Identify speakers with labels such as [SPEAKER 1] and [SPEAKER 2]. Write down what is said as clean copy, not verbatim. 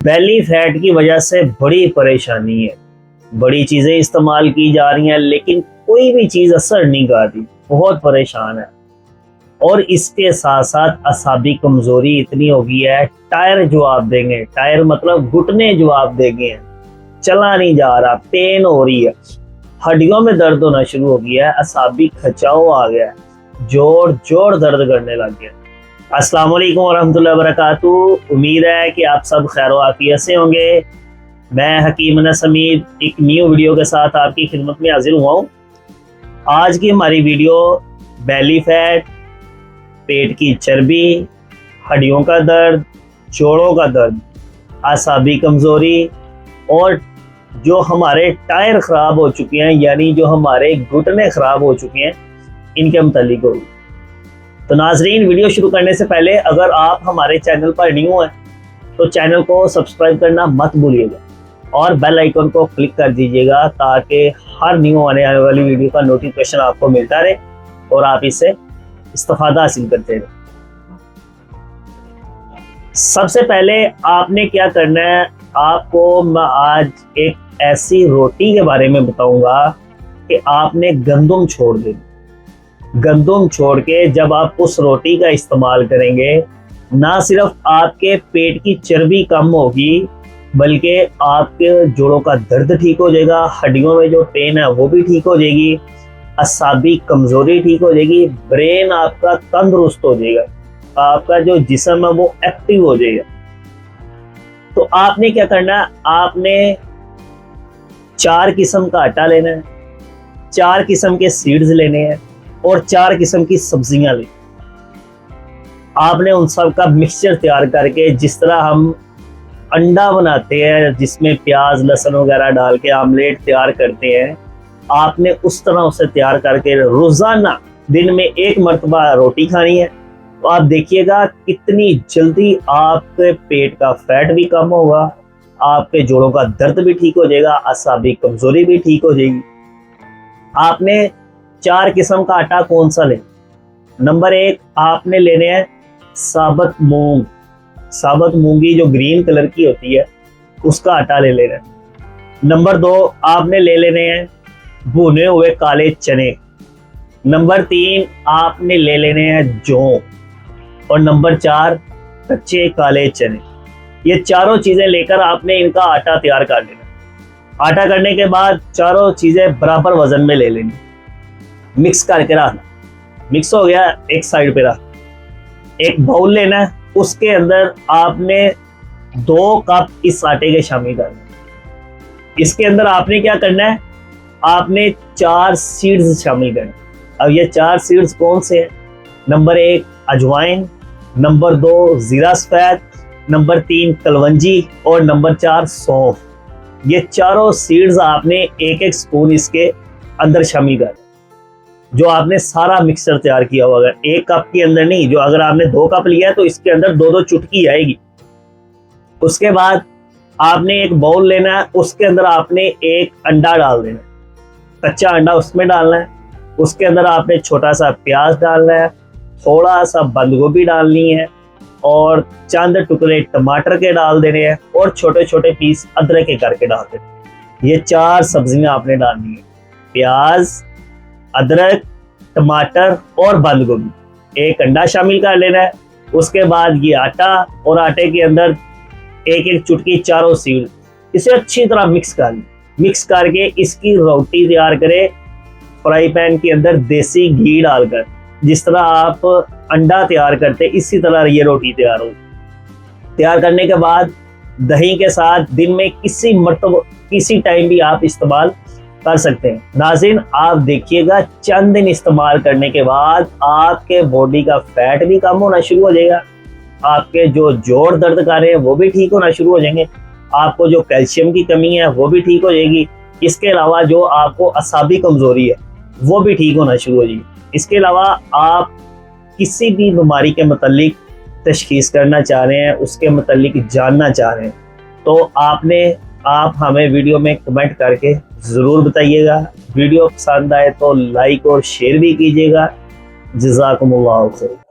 [SPEAKER 1] Belly fat की वजह से बड़ी परेशानी है। बड़ी चीज़ें इस्तेमाल की जा रही हैं लेकिन कोई भी चीज़ असर नहीं कर रही, बहुत परेशान है। और इसके साथ साथ असाबी कमज़ोरी इतनी हो गई है, टायर जवाब देंगे, टायर मतलब घुटने जवाब देंगे, चला नहीं जा रहा, पेन हो रही है, हड्डियों में दर्द होना शुरू हो गया है, असाबी खचाव आ गया है, जोड़ जोड़ दर्द करने लग गया। अस्सलाम वालेकुम वरहमतुल्लाहि वबरकातुहू। उम्मीद है कि आप सब खैर आफियत से होंगे। मैं हकीम अनस हमीद एक न्यू वीडियो के साथ आपकी खिदमत में हाजिर हुआ हूँ। आज की हमारी वीडियो बेली फैट, पेट की चर्बी, हड्डियों का दर्द, जोड़ों का दर्द, असाबी कमज़ोरी और जो हमारे टायर ख़राब हो चुके हैं यानी जो हमारे घुटने ख़राब हो चुके हैं, इनके मुतालिक होगी। तो नाजरीन, वीडियो शुरू करने से पहले अगर आप हमारे चैनल पर न्यू हैं तो चैनल को सब्सक्राइब करना मत भूलिएगा और बेल आइकन को क्लिक कर दीजिएगा ताकि हर न्यू आने वाली वीडियो का नोटिफिकेशन आपको मिलता रहे और आप इससे इस्तेफादा हासिल करते रहे। सबसे पहले आपने क्या करना है, आपको मैं आज एक ऐसी रोटी के बारे में बताऊंगा कि आपने गंदम छोड़ देनी। गंदम छोड़ के जब आप उस रोटी का इस्तेमाल करेंगे, ना सिर्फ आपके पेट की चर्बी कम होगी बल्कि आपके जोड़ों का दर्द ठीक हो जाएगा, हड्डियों में जो पेन है वो भी ठीक हो जाएगी, असाबी कमज़ोरी ठीक हो जाएगी, ब्रेन आपका तंदुरुस्त हो जाएगा, आपका जो जिस्म है वो एक्टिव हो जाएगा। तो आपने क्या करना है, आपने 4 किस्म का आटा लेना है, 4 किस्म के सीड्स लेने हैं और 4 किस्म की सब्जियां ली। आपने उन सब का मिक्सचर तैयार करके, जिस तरह हम अंडा बनाते हैं जिसमें प्याज लहसुन वगैरह डाल के आमलेट तैयार करते हैं, आपने उस तरह उसे तैयार करके रोजाना दिन में 1 मरतबा रोटी खानी है। तो आप देखिएगा कितनी जल्दी आपके पेट का फैट भी कम होगा, आपके जोड़ों का दर्द भी ठीक हो जाएगा, असाबी कमजोरी भी ठीक हो जाएगी। आपने 4 किस्म का आटा कौन सा ले? नंबर 1 आपने लेने हैं साबुत मूंग, साबुत मूंगी जो ग्रीन कलर की होती है उसका आटा ले लेना है। नंबर 2 आपने ले लेने हैं भुने हुए काले चने। नंबर 3 आपने ले लेने हैं जौ और नंबर 4 कच्चे काले चने। ये चारों चीजें लेकर आपने इनका आटा तैयार कर लेना। आटा करने के बाद चारों चीजें बराबर वजन में ले लेनी, मिक्स करके रखना। मिक्स हो गया, एक साइड पे रख। एक बाउल लेना है, उसके अंदर आपने 2 कप इस आटे के शामिल करना। इसके अंदर आपने क्या करना है, आपने 4 सीड्स शामिल करना। अब ये 4 सीड्स कौन से हैं? नंबर 1 अजवाइन, नंबर 2 जीरा सफेद, नंबर 3 कलवंजी और नंबर 4 सौंफ। ये चारों सीड्स आपने 1-1 स्पून इसके अंदर शामिल कर, जो आपने सारा मिक्सचर तैयार किया होगा। 1 कप के अंदर नहीं, जो अगर आपने 2 कप लिया है तो इसके अंदर 2-2 चुटकी आएगी। उसके बाद आपने एक बाउल लेना है, उसके अंदर आपने 1 अंडा डाल देना, कच्चा अंडा उसमें डालना है। उसके अंदर आपने छोटा सा प्याज डालना है, थोड़ा सा बंद गोभी डालनी है और चंद टुकड़े टमाटर के डाल देने हैं और छोटे छोटे पीस अदरक के करके डाल देने। ये 4 सब्जियां आपने डालनी है, प्याज, अदरक, टमाटर और बंद गोभी। 1 अंडा शामिल कर लेना है। उसके बाद ये आटा और आटे के अंदर 1-1 चुटकी चारों सीड, इसे अच्छी तरह मिक्स कर लें। मिक्स करके इसकी रोटी तैयार करें फ्राई पैन के अंदर देसी घी डालकर। जिस तरह आप अंडा तैयार करते इसी तरह ये रोटी तैयार हो। तैयार करने के बाद दही के साथ दिन में किसी टाइम भी आप इस्तेमाल कर सकते हैं। नाज़रीन, आप देखिएगा चंद दिन इस्तेमाल करने के बाद आपके बॉडी का फैट भी कम होना शुरू हो जाएगा, आपके जो जोड़ दर्द कर रहे हैं वो भी ठीक होना शुरू हो जाएंगे, आपको जो कैल्शियम की कमी है वो भी ठीक हो जाएगी। इसके अलावा जो आपको असाबी कमजोरी है वो भी ठीक होना शुरू हो जाएगी। इसके अलावा आप किसी भी बीमारी के मतलब तशखीस करना चाह रहे हैं, उसके मतलब जानना चाह रहे हैं, तो आप हमें वीडियो में कमेंट करके ज़रूर बताइएगा। वीडियो पसंद आए तो लाइक और शेयर भी कीजिएगा। जज़ाकुमुल्लाह खैर।